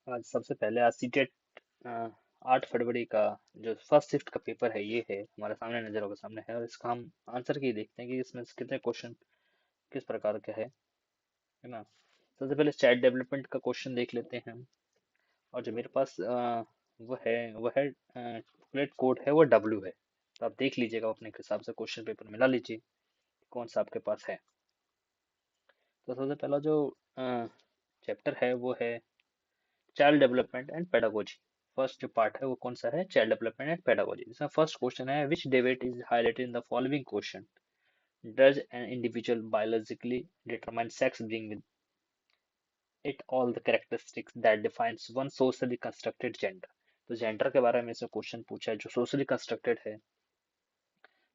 आज सबसे पहले आज सीटेट 8 फरवरी का जो फर्स्ट शिफ्ट का पेपर है ये है हमारे सामने नजरों के सामने है और इसका हम आंसर की देखते हैं कि इसमें से कितने क्वेश्चन किस प्रकार के है ना। सबसे पहले चैट डेवलपमेंट का क्वेश्चन देख लेते हैं हम। और जो मेरे पास वो है कैलकुलेट कोड है वो डब्ल्यू है। तो आप देख लीजिएगा अपने हिसाब से क्वेश्चन पेपर मिला लीजिए कौन सा आपके पास है। तो सबसे पहला जो चैप्टर है वो है child development and pedagogy. First जो पार्ट है वो कौन सा है, चाइल्ड डेवलपमेंट एंड पेडागोजी। इसमें फर्स्ट क्वेश्चन है which David is highlighted in the following question. Does an individual biologically determine sex bring with it all the characteristics that defines one socially constructed gender. तो gender के बारे में से question पूछा है जो सोशली कंस्ट्रक्टेड है।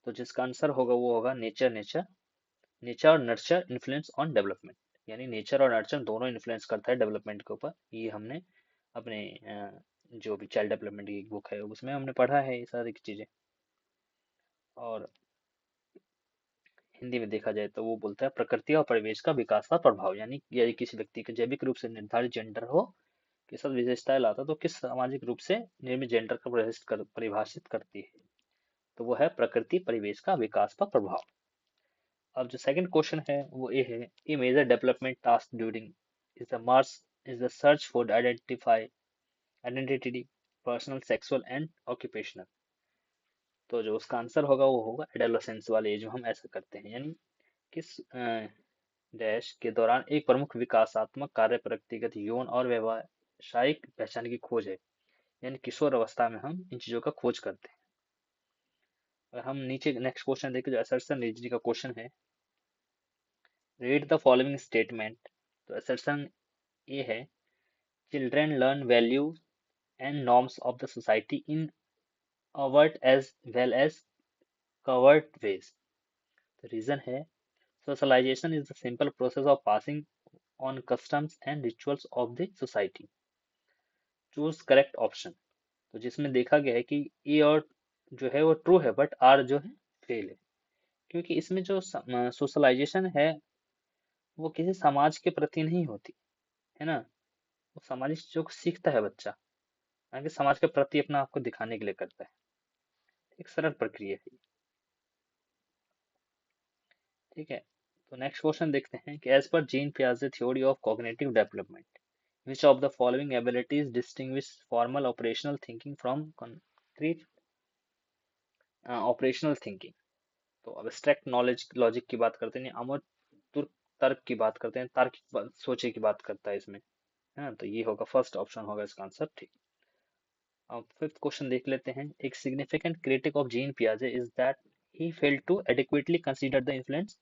तो जिसका आंसर होगा वो होगा नेचर। नेचर और नर्चर इन्फ्लुएंस ऑन डेवलपमेंट। यानी नेचर और नर्चर दोनों इन्फ्लुएंस करता है डेवलपमेंट के ऊपर। ये हमने अपने जो भी चाइल्ड डेवलपमेंट की बुक है उसमें हमने पढ़ा है ये सारी चीजें। और हिंदी में देखा जाए तो वो बोलता है प्रकृति और परिवेश का विकास का प्रभाव। यानी यदि किसी व्यक्ति के जैविक रूप से निर्धारित जेंडर हो के साथ विशेषताएं लाता तो किस सामाजिक रूप से निर्मित जेंडर का परिभाषित करती है। तो वो है प्रकृति परिवेश का विकास का प्रभाव। अब जो सेकंड क्वेश्चन है वो ये है a major development task during is the search for identity personal sexual and occupational. तो जो उसका आंसर होगा वो होगा एडोलेसेंस वाले एज में हम ऐसा करते हैं। यानी किस डैश के दौरान एक प्रमुख विकासात्मक कार्य व्यक्तिगत यौन और व्यावसायिक पहचान की खोज है। यानी किशोर अवस्था में हम इन चीजों का खोज करते हैं। और हम नीचे नेक्स्ट क्वेश्चन देखें जो असर्शन रीजनिंग का क्वेश्चन है। Read the following statement. तो असर्शन ये है children learn values and norms of the society in overt as well as covert ways। तो रीजन है socialization is the simple process of passing on customs and rituals of the society। Choose correct option. तो जिसमें देखा गया है कि ए और जो है वो ट्रू है बट आर जो है फेल है। क्योंकि इसमें जो सोशलाइजेशन है वो किसी समाज के प्रति नहीं होती है ना। वो सामाजिक चीजों को सीखता है बच्चा, ना कि समाज के प्रति अपना आपको दिखाने के लिए करता है। एक सरल प्रक्रिया है। ठीक है। तो नेक्स्ट क्वेश्चन देखते हैं कि एज पर जीन पियाजे theory of cognitive development which of the following abilities distinguish formal operational thinking from concrete operational thinking। तो abstract नॉलेज लॉजिक की बात करते हैं, अमूर्त तर्क की बात करते हैं, तार्किक सोचे की बात करता है इसमें, है ना। तो ये होगा फर्स्ट ऑप्शन होगा इसका आंसर। ठीक। अब फिफ्थ क्वेश्चन देख लेते हैं। एक सिग्निफिकेंट क्रिटिक ऑफ जीन पियाजे is that he failed to adequately consider the influence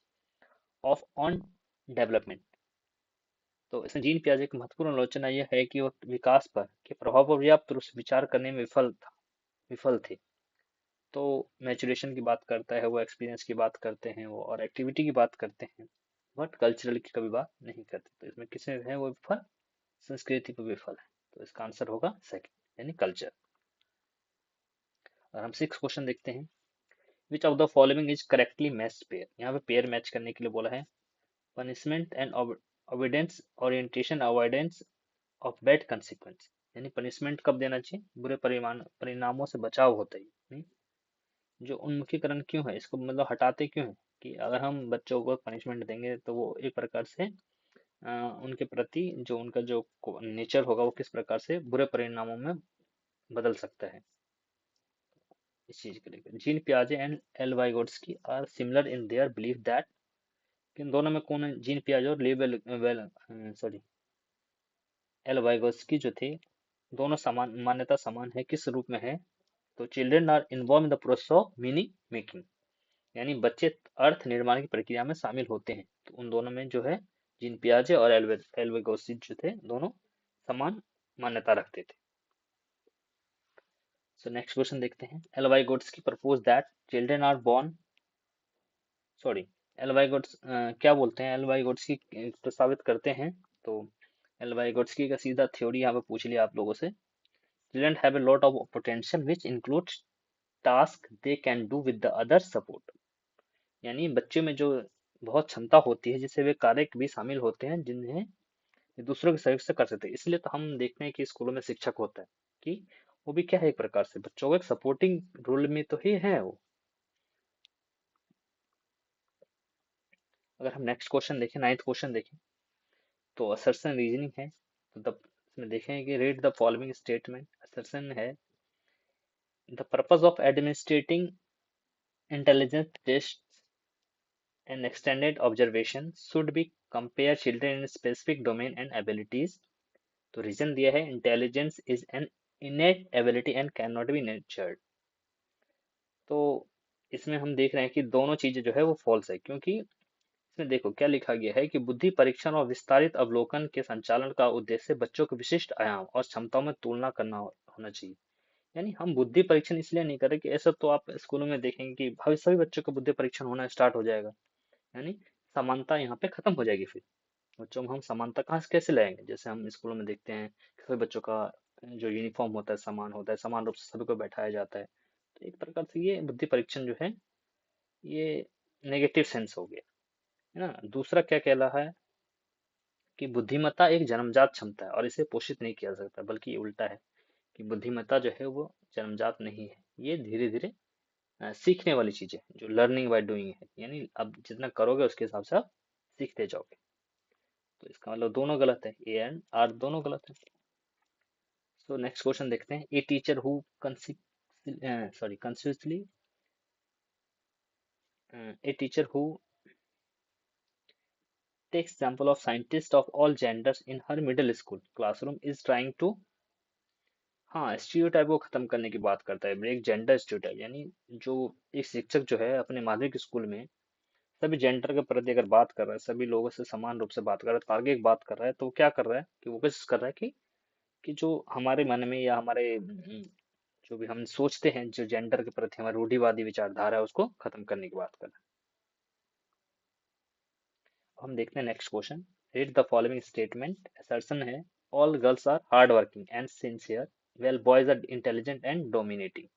of on development. तो इसमें जीन पियाजे की महत्वपूर्ण आलोचना यह है कि वो विकास पर के प्रभाव पर पर्याप्त रूप से विचार करने में विफल थे। तो मैचुरेशन की बात करता है वो, एक्सपीरियंस की बात करते हैं वो, और एक्टिविटी की बात करते हैं, बट कल्चरल की कभी बात नहीं करते। तो इसमें किसमें है वो विफल, संस्कृति पर विफल है। तो इसका आंसर होगा सेकंड यानी कल्चर। और हम सिक्स क्वेश्चन देखते हैं। Which of the following is correctly matched pair. यहाँ पे पेयर मैच करने के लिए बोला है। Punishment and avoidance orientation avoidance of bad consequence. यानी पनिशमेंट कब देना चाहिए, बुरे परिणामों से बचाव होता है। नहीं, जो उन्मुखीकरण क्यों है, इसको मतलब हटाते क्यों है कि अगर हम बच्चों को पनिशमेंट देंगे तो वो एक प्रकार से उनके प्रति जो उनका जो नेचर होगा वो किस प्रकार से बुरे परिणामों में बदल सकता है। इस चीज के लिए जीन पियाजे and L Vygotsky are similar in their belief that. किन दोनों में कौन है, जीन पियाजे और सॉरी एल वाइगोट्स्की जो थे, दोनों समान मान्यता समान है। किस रूप में है, तो children are involve in the process of meaning making. यानी बच्चे अर्थ निर्माण की प्रक्रिया में शामिल होते हैं। तो उन दोनों में जो है जीन पियाजे और एल्वेगोसी जो थे दोनों समान मान्यता रखते थे। सो नेक्स्ट क्वेश्चन देखते हैं। L Vygotsky propose that children are born sorry L Vygotsky क्या बोलते हैं, एलवाइगोट्स्की प्रस्तावित करते हैं। तो एलवाइगोट्स्की का सीधा थ्योरी यहाँ पे पूछ लिया आप लोगों से। Children have a lot of potential which includes task they can do with the other support। यानी बच्चों में जो बहुत क्षमता होती है जिससे वे कार्य भी शामिल होते हैं जिन्हें ये दूसरों के सहयोग से कर सकते हैं। इसलिए तो हम देखते हैं कि स्कूलों में शिक्षक होता है कि वो भी क्या है, एक प्रकार से बच्चों को एक सपोर्टिंग रोल में तो ही है वो। अगर हम नेक्स्ट क्वेश्चन देखें, नाइन्थ क्वेश्चन देखें, तो असर्शन रीजनिंग है। तो तब इसमें देखें कि read the following statement. Assertion है the purpose of administrating intelligence test and extended observation should be compare children in specific domain and abilities। तो रीजन दिया है intelligence is an innate ability and cannot be nurtured। तो इसमें हम देख रहे हैं कि दोनों चीजें जो है वो फॉल्स है, क्योंकि इसमें देखो क्या लिखा गया है कि बुद्धि परीक्षण और विस्तारित अवलोकन के संचालन का उद्देश्य बच्चों के विशिष्ट आयाम और क्षमताओं में तुलना करना होना चाहिए। यानी हम बुद्धि परीक्षण इसलिए नहीं कर रहे कि ऐसा तो आप स्कूलों में देखेंगे कि भावी सभी बच्चों का बुद्धि परीक्षण होना स्टार्ट हो जाएगा, यानी समानता यहाँ पे खत्म हो जाएगी। फिर बच्चों में हम समानता कहाँ से कैसे लाएंगे? जैसे हम स्कूलों में देखते हैं कि सभी बच्चों का जो यूनिफॉर्म होता है समान होता है, समान रूप से सभी को बैठाया जाता है। तो एक प्रकार से ये बुद्धि परीक्षण जो है ये नेगेटिव सेंस हो गया, है ना। दूसरा क्या कहला है कि बुद्धिमत्ता एक जन्मजात क्षमता है और इसे पोषित नहीं किया जा सकता, बल्कि ये उल्टा है कि बुद्धिमत्ता जो है वो जन्मजात नहीं है, ये धीरे धीरे सीखने वाली चीज है, जो लर्निंग बाय डूइंग है। यानी अब जितना करोगे उसके हिसाब से आप सीखते जाओगे। तो इसका मतलब दोनों गलत है, ए एंड आर दोनों गलत है। सो नेक्स्ट क्वेश्चन देखते हैं। A teacher who consciously a teacher who takes example of scientists of all genders in her middle school classroom is trying to, हाँ, स्टीरियोटाइप को खत्म करने की बात करता है, ब्रेक जेंडर स्टीरियोटाइप। यानी जो एक शिक्षक जो है अपने माध्यमिक स्कूल में सभी जेंडर के प्रति अगर बात कर रहा है, सभी लोगों से समान रूप से बात कर रहा है, तार्किक बात कर रहा है, तो वो क्या कर रहा है कि वो कोशिश कर रहा है कि जो हमारे मन में या हमारे जो भी हम सोचते हैं, जो जेंडर के प्रति हमारी रूढ़िवादी विचारधारा है, उसको खत्म करने की बात कर रहे हैं। हम देखते हैं next question. Read the following statement. Assertion है all girls are hard working and sincere well boys are intelligent and dominating.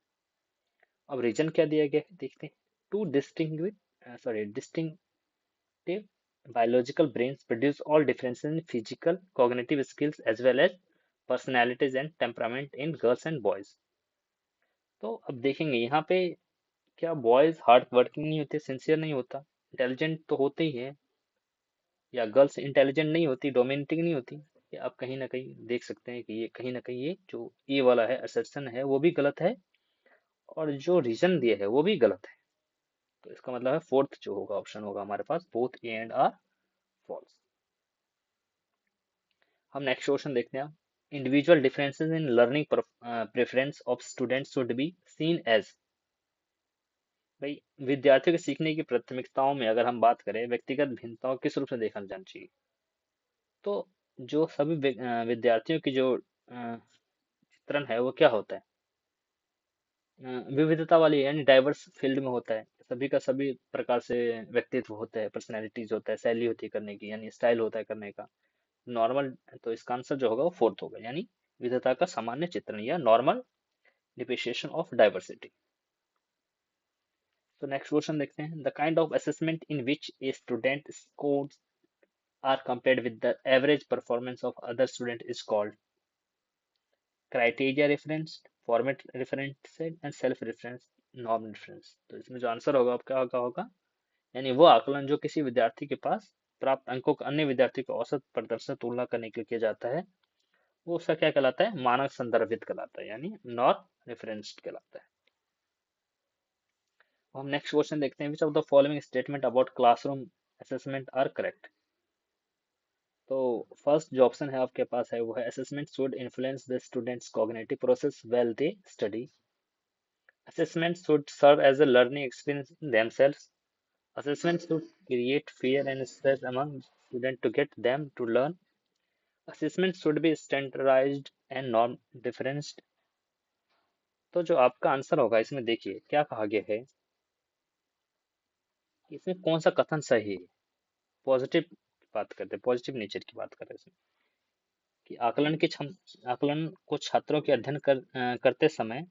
अब रीजन क्या दिया गया है देखते हैं। Two distinctive biological brains produce all differences in physical cognitive skills as well as personalities and temperament in girls and boys। तो अब देखेंगे यहाँ पे क्या बॉयज हार्ड वर्किंग नहीं होते, सिंसियर नहीं होता, इंटेलिजेंट तो होते ही है, या गर्ल्स इंटेलिजेंट नहीं होती, डोमिनेटिंग नहीं होती। ये आप कहीं ना कहीं देख सकते हैं कि ये कहीं ना कहीं ये जो ए वाला है असर्शन है वो भी गलत है, और जो रीजन दिया है वो भी गलत है। तो इसका मतलब है फोर्थ जो होगा ऑप्शन होगा हमारे पास, both A and R false. हम नेक्स्ट क्वेश्चन देखते हैं। Individual differences in learning preference of students should be seen as. भाई विद्यार्थियों के सीखने की प्राथमिकताओं में अगर हम बात करें, व्यक्तिगत भिन्नताओं किस रूप से देखा जाना चाहिए? तो जो सभी विद्यार्थियों की जो चित्रण है वो क्या होता है, विविधता वाली, यानी डाइवर्स फील्ड में होता है। सभी का सभी प्रकार से व्यक्तित्व होता है, पर्सनैलिटीज होता है, शैली होती है करने की, यानी स्टाइल होता है करने का, नॉर्मल। तो इसका आंसर जो होगा वो फोर्थ होगा, यानी विविधता का सामान्य चित्रण या नॉर्मल डिप्रिसिएशन ऑफ डाइवर्सिटी। तो नेक्स्ट क्वेश्चन देखते हैं। The kind of assessment in which a student scores are compared with the average performance of other student is called criteria reference, format reference and self reference, norm reference। तो इसमें जो answer होगा आपका क्या होगा, यानी वो आकलन जो किसी विद्यार्थी के पास प्राप्त अंकों का अन्य विद्यार्थी के औसत प्रदर्शन तुलना करने के लिए किया जाता है, वो उसका क्या कहलाता है, मानक संदर्भित कहलाता है, यानी नॉर्म रेफरेंस्ड कहलाता है। हम नेक्स्ट क्वेश्चन देखते हैं। Which of the following statement about classroom assessment are correct. तो फर्स्ट जो ऑप्शन है आपके पास है वो है assessment should influence the students cognitive process well they study. Assessment should serve as a learning experience in themselves। Assessment should create fear and stress among students to get them to learn। Assessment should be standardized and norm differenced. तो जो आपका answer होगा इसमें देखिए क्या कहा गया है, इसमें कौन सा कथन सही है। पॉजिटिव बात करते हैं, पॉजिटिव नेचर की बात कर रहे हैं इसमें, कि आकलन को छात्रों के अध्ययन करते समय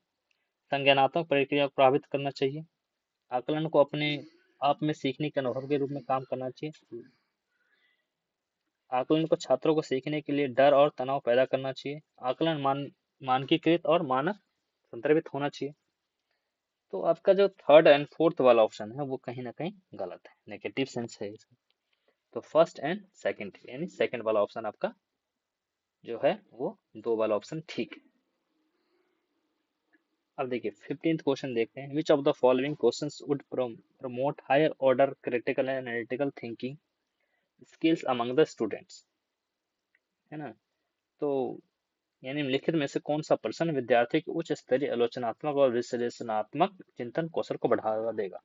संज्ञानात्मक प्रक्रिया को प्रभावित करना चाहिए। आकलन को अपने आप में सीखने के अनुभव के रूप में काम करना चाहिए। आकलन को छात्रों को सीखने के लिए डर और तनाव पैदा करना चाहिए। आकलन मानकीकृत और मानक संदर्भित होना चाहिए। तो आपका जो थर्ड एंड फोर्थ वाला ऑप्शन है वो कहीं ना कहीं गलत है, नेगेटिव सेंस है इसमें। तो फर्स्ट एंड सेकंड यानी सेकंड वाला ऑप्शन आपका जो है वो दो वाला ऑप्शन ठीक है। अब देखिए 15th क्वेश्चन देखते हैं, which of the following questions would promote higher order critical and analytical thinking skills among the students, है ना। तो यानी निम्नलिखित में से कौन सा प्रश्न विद्यार्थी के उच्च स्तरीय आलोचनात्मक और विश्लेषणात्मक चिंतन कौशल को बढ़ावा देगा।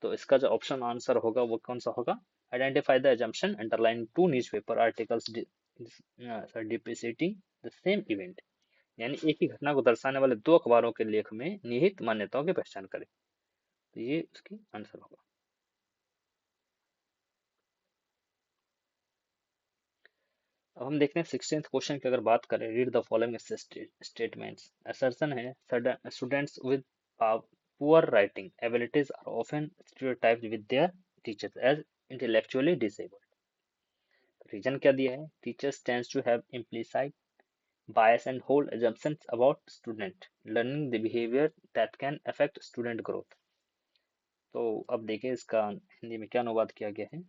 तो इसका जो ऑप्शन आंसर होगा वो कौन सा होगा, identify the assumption underline two newspaper articles depreciating the same event, यानी एक ही घटना को दर्शाने वाले दो अखबारों के लेख में निहित मान्यताओं की पहचान करें। तो ये उसकी आंसर होगा। अब हम देखते हैं 16th क्वेश्चन की अगर बात करें, read the following statements. Assertion है students with poor writing abilities are often stereotyped with their teachers as intellectually disabled. Reason क्या दिया है, teachers tends to have implicit bias and hold assumptions about student learning the behavior that can affect student growth। तो अब देखिए इसका हिंदी में क्या अनुवाद किया गया है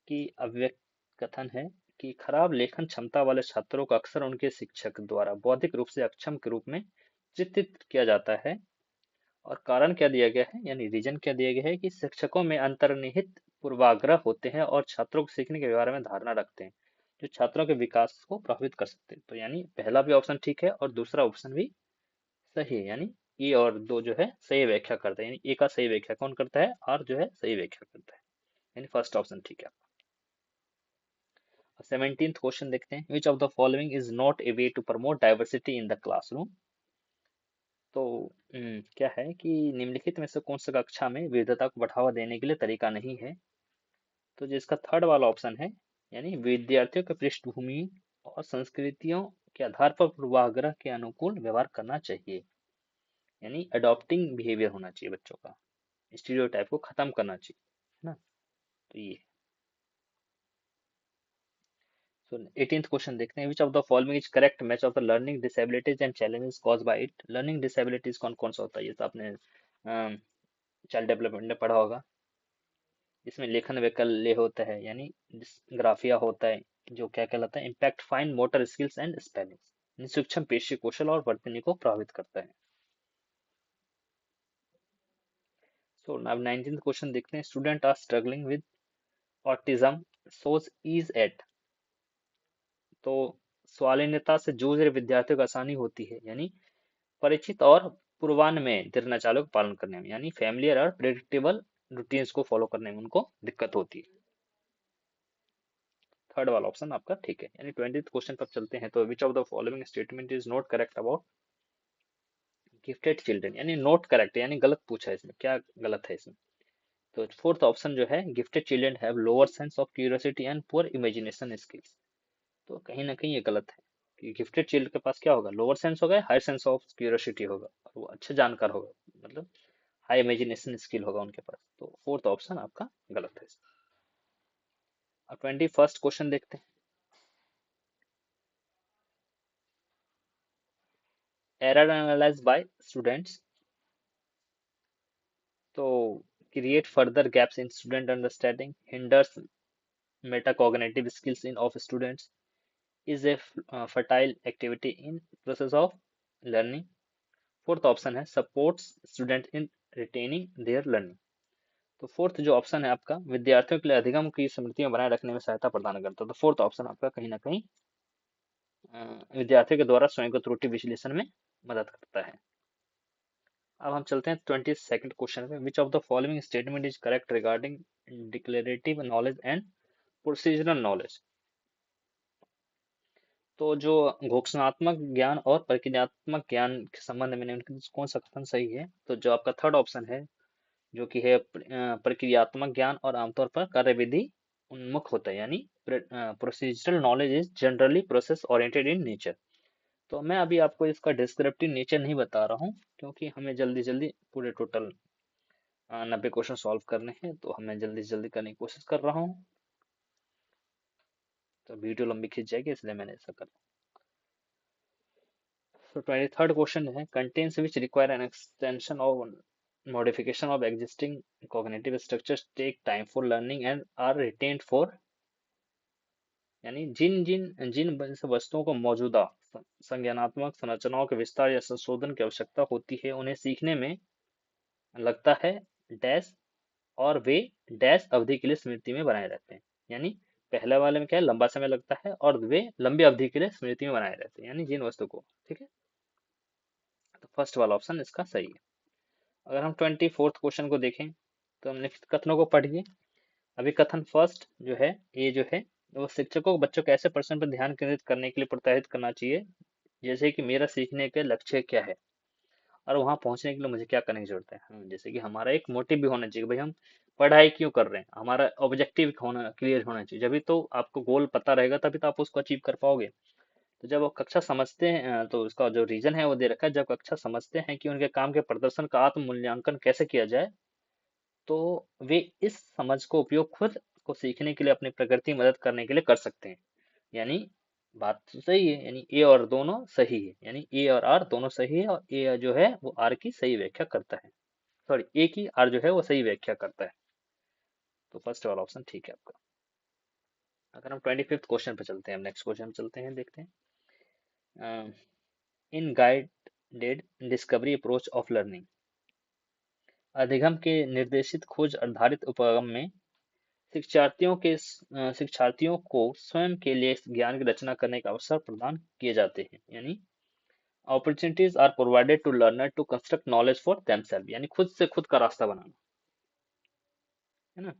कि अव्यक्त कथन है कि खराब लेखन क्षमता वाले छात्रों को अक्सर उनके शिक्षक द्वारा बौद्धिक रूप से अक्षम के रूप में चित्रित किया जाता है। और कारण क्या दिया गया है, यानी रीजन क्या दिया गया है कि शिक्षकों में अंतर्निहित पूर्वाग्रह होते हैं और छात्रों को सीखने के बारे में धारणा रखते हैं जो छात्रों के विकास को प्रभावित कर सकते हैं। तो यानी पहला भी ऑप्शन ठीक है और दूसरा ऑप्शन भी सही है, यानी ए और दो जो है सही व्याख्या करता है, यानी ए का सही व्याख्या कौन करता है, आर जो है सही व्याख्या करता है, यानी फर्स्ट ऑप्शन ठीक है। 17th क्वेश्चन देखते हैं, which of the following is not a way to promote diversity in the classroom. तो क्या है कि निम्नलिखित में से कौन सा कक्षा में विविधता को बढ़ावा देने के लिए तरीका नहीं है। तो जिसका थर्ड वाला ऑप्शन है, यानी विद्यार्थियों के पृष्ठभूमि और संस्कृतियों के आधार पर पूर्वाग्रह के अनुकूल व्यवहार करना चाहिए, यानी अडॉप्टिंग बिहेवियर होना चाहिए बच्चों का, स्टीरियोटाइप को खत्म करना चाहिए, है ना। तो ये सो 18th क्वेश्चन देखते हैं, which of the following is correct match of the learning disabilities and challenges caused by it. Learning disabilities कौन कौन सा होता है, ये तो आपने चाइल्ड डेवलपमेंट में पढ़ा होगा। इसमें लेखन वैकल्य होता है, यानी ग्राफिया होता है, जो क्या कहलाता है, impact fine motor skills and spelling, सूक्ष्म पेशी कौशल और वर्तनी को प्रभावित करता है। सो अब 19th क्वेश्चन देखते हैं, student are struggling with autism सोज ईज एट। तो स्वालीनता से जूझ रहे विद्यार्थियों को आसानी होती है, यानी परिचित और पूर्वान्न में दिनचर्या का पालन करने में, यानी फैमिलियर और प्रेडिक्टेबल रूटीन्स को फॉलो करने में उनको दिक्कत होती है। थर्ड वाला ऑप्शन आपका ठीक है, यानी 20th क्वेश्चन पर चलते हैं। तो which of the following statement is not correct about gifted children, यानी नॉट करेक्ट यानी गलत पूछा है, इसमें क्या गलत है इसमें। तो फोर्थ ऑप्शन जो है, gifted children have lower sense of curiosity and poor imagination skills. तो कहीं ना कहीं ये गलत है कि गिफ्टेड चिल्ड के पास क्या होगा, लोअर सेंस होगा, हाई सेंस ऑफ क्यूरियोसिटी होगा और वो अच्छे जानकार होगा, मतलब हाई इमेजिनेशन स्किल होगा उनके पास। तो फोर्थ ऑप्शन आपका गलत है। अब 21st क्वेश्चन देखते हैं, एरर एनालाइज बाय स्टूडेंट्स। तो create further gaps in student understanding, hinders metacognitive skills in of students, is a fertile activity in process of learning. Fourth option है supports student in retaining their learning. तो fourth जो option है आपका, विद्यार्थियों के लिए अधिगम की स्मृतियां बनाए रखने में सहायता प्रदान करता है। तो फोर्थ ऑप्शन आपका कहीं ना कहीं विद्यार्थियों के द्वारा स्वयं को त्रुटि विश्लेषण में मदद करता है। अब हम चलते हैं 22nd क्वेश्चन पे, विच of the following statement is correct regarding declarative knowledge and procedural knowledge. तो जो घोषणात्मक ज्ञान और प्रक्रियात्मक ज्ञान के संबंध में उनके कौन सा कथन सही है। तो जो आपका थर्ड ऑप्शन है, जो कि है प्रक्रियात्मक ज्ञान और आमतौर पर कार्यविधि उन्मुख होता है, यानी procedural knowledge is generally process oriented in nature. तो मैं अभी आपको इसका डिस्क्रिप्टिव नेचर नहीं बता रहा हूँ, क्योंकि हमें जल्दी जल्दी पूरे टोटल 90 क्वेश्चन सॉल्व करने हैं, तो हमें जल्दी जल्दी करने की कोशिश कर रहा हूँ। तो वीडियो लंबी खिंच जाएगी, इसलिए मैंने ऐसा करा। So 23rd question है contains which require an extension or modification of existing cognitive structures take time for learning and are retained for, यानी जिन जिन जिन वस्तुओं को मौजूदा संज्ञानात्मक संरचनाओं के विस्तार या संशोधन की आवश्यकता होती है उन्हें सीखने में लगता है डैश, और वे डैश अवधि के लिए स्मृति में बनाए रहते हैं। यानी पहले वाले में क्या है, लंबा समय लगता है और वे लंबी अवधि के लिए स्मृति में बनाए रहते हैं, यानी जिन वस्तु को। ठीक है, तो फर्स्ट वाला ऑप्शन इसका सही है। अगर हम 24th क्वेश्चन को देखें तो हम निम्नलिखित कथनों को पढ़िए। अभी कथन फर्स्ट जो है, ये जो है वो शिक्षकों को बच्चों के ऐसे प्रश्न पर ध्यान केंद्रित करने के लिए प्रोत्साहित करना चाहिए जैसे कि मेरा सीखने के लक्ष्य क्या है और वहां पहुंचने के लिए मुझे क्या करने की जरूरत है। जैसे कि हमारा एक मोटिव भी होना चाहिए, भाई हम पढ़ाई क्यों कर रहे हैं, हमारा ऑब्जेक्टिव होना क्लियर होना चाहिए। जब भी तो आपको गोल पता रहेगा तभी तो आप उसको अचीव कर पाओगे। तो जब वो कक्षा समझते हैं तो उसका जो रीजन है वो दे रखा है, जब कक्षा समझते हैं कि उनके काम के प्रदर्शन का आत्म मूल्यांकन कैसे किया जाए तो वे इस समझ को उपयोग खुद को सीखने के लिए अपनी प्रगति मदद करने के लिए कर सकते हैं। यानी बात तो सही है, यानी ए और दोनों सही है, यानी ए और आर दोनों सही है और ए जो है वो आर की सही व्याख्या करता है, सॉरी ए की आर जो है वो सही व्याख्या करता है। तो फर्स्ट वाला ऑप्शन ठीक है आपका। अगर हम 25th क्वेश्चन पे चलते हैं, हम नेक्स्ट क्वेश्चन चलते हैं, देखते हैं। In guided discovery approach of learning, अधिगम के निर्देशित खोज आधारित उपगम में शिक्षार्थियों को स्वयं के लिए ज्ञान की रचना करने का अवसर प्रदान किए जाते हैं। यानी opportunities are provided to learner to construct knowledge for themselves, यानी खुद से खुद का रास्ता बनाना, है ना।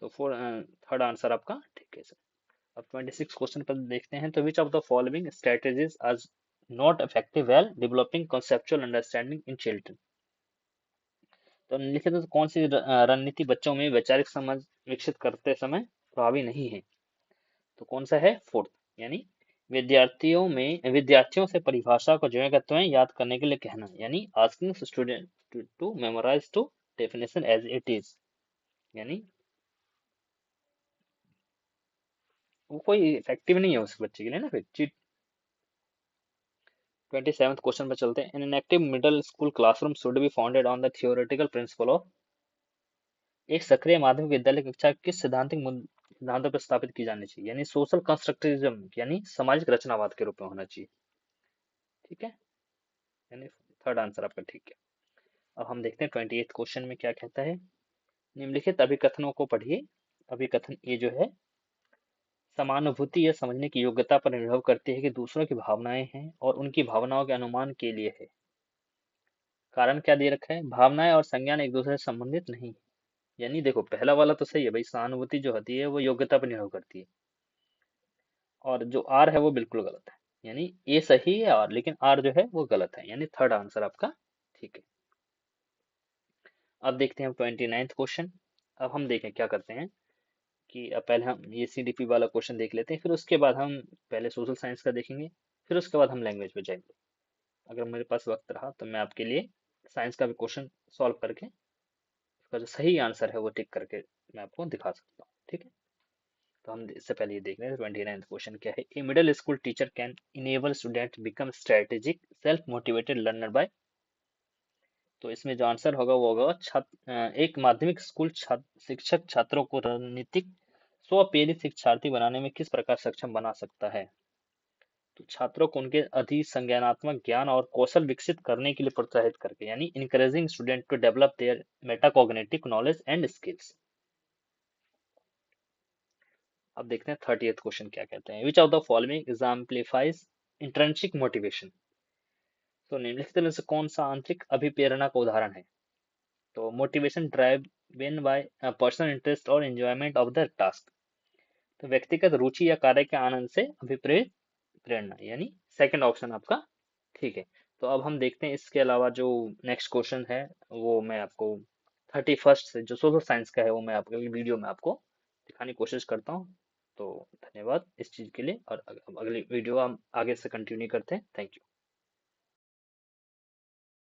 तो थर्ड आंसर आपका ठीक है सर। अब 26 क्वेश्चन पर देखते हैं। तो which of the following strategies are not effective well developing conceptual understanding in children, तो निम्नलिखित में से कौन सी रणनीति बच्चों में वैचारिक समझ विकसित करते समय प्रभावी नहीं है। तो कौन सा है, फोर्थ, यानी विद्यार्थियों से परिभाषा को ज्यों का त्यों याद करने के लिए कहना, यानी asking student to memorize to definition as it is, यानी वो कोई इफेक्टिव नहीं है उस बच्चे के लिए ना। फिर 27th क्वेश्चन पर चलते हैं। An active middle school classroom should be founded on the theoretical principle of, एक सक्रिय माध्यमिक विद्यालय कक्षा किस सिद्धांतों पर स्थापित की जानी चाहिए, यानी सोशल कंस्ट्रक्टिविज्म, यानी सामाजिक रचनावाद के रूप में होना चाहिए। ठीक है, यानी थर्ड आंसर आपका ठीक है। अब हम देखते हैं 28th क्वेश्चन में क्या कहता है। निम्नलिखित अभिकथनों को पढ़िए। अभिकथन ए जो है, समानुभूति यह समझने की योग्यता पर निर्भर करती है कि दूसरों की भावनाएं हैं और उनकी भावनाओं के अनुमान के लिए है। कारण क्या दे रखा है, भावनाएं और संज्ञान एक दूसरे से संबंधित नहीं है। यानी देखो पहला वाला तो सही है भाई, सहानुभूति जो होती है वो योग्यता पर निर्भर करती है, और जो आर है वो बिल्कुल गलत है। यानी ए सही है और लेकिन आर जो है वो गलत है, यानी थर्ड आंसर आपका ठीक है। अब देखते हैं हम 29th क्वेश्चन। अब हम देखें क्या करते हैं कि अब पहले हम ये सीडीपी वाला क्वेश्चन देख लेते हैं, फिर उसके बाद हम पहले सोशल साइंस का देखेंगे, फिर उसके बाद हम लैंग्वेज पे जाएंगे। अगर मेरे पास वक्त रहा तो मैं आपके लिए साइंस का भी क्वेश्चन सॉल्व करके उसका जो सही आंसर है वो टिक करके मैं आपको दिखा सकता हूँ। ठीक है, तो हम इससे पहले ये देख रहे हैं 29th क्वेश्चन क्या है। A middle school teacher can enable student become strategic self motivated learner by, तो इसमें जो आंसर होगा वो होगा एक माध्यमिक स्कूल शिक्षक छात्रों को रणनीतिक स्वप्रेरित शिक्षार्थी बनाने में किस प्रकार सक्षम बना सकता है। तो छात्रों को उनके अधिक संज्ञानात्मक ज्ञान और कौशल विकसित करने के लिए प्रोत्साहित करके, यानी encouraging student to develop their metacognitive knowledge and skills. अब देखते हैं 30th क्वेश्चन क्या कहते हैं। Which of the following exemplifies intrinsic motivation, तो निम्नलिखित में से कौन सा आंतरिक अभिप्रेरणा का उदाहरण है। तो motivation driven by personal interest और एंजॉयमेंट ऑफ द टास्क, तो व्यक्तिगत रुचि या कार्य के आनंद से अभिप्रेत प्रेरणा, यानी सेकंड ऑप्शन आपका ठीक है। तो अब हम देखते हैं इसके अलावा जो नेक्स्ट क्वेश्चन है वो मैं आपको 31st से जो सोशल साइंस का है वो मैं आपके वीडियो में आपको दिखाने की कोशिश करता हूँ। तो धन्यवाद इस चीज के लिए, और अगली वीडियो हम आगे से कंटिन्यू करते हैं। Thank you.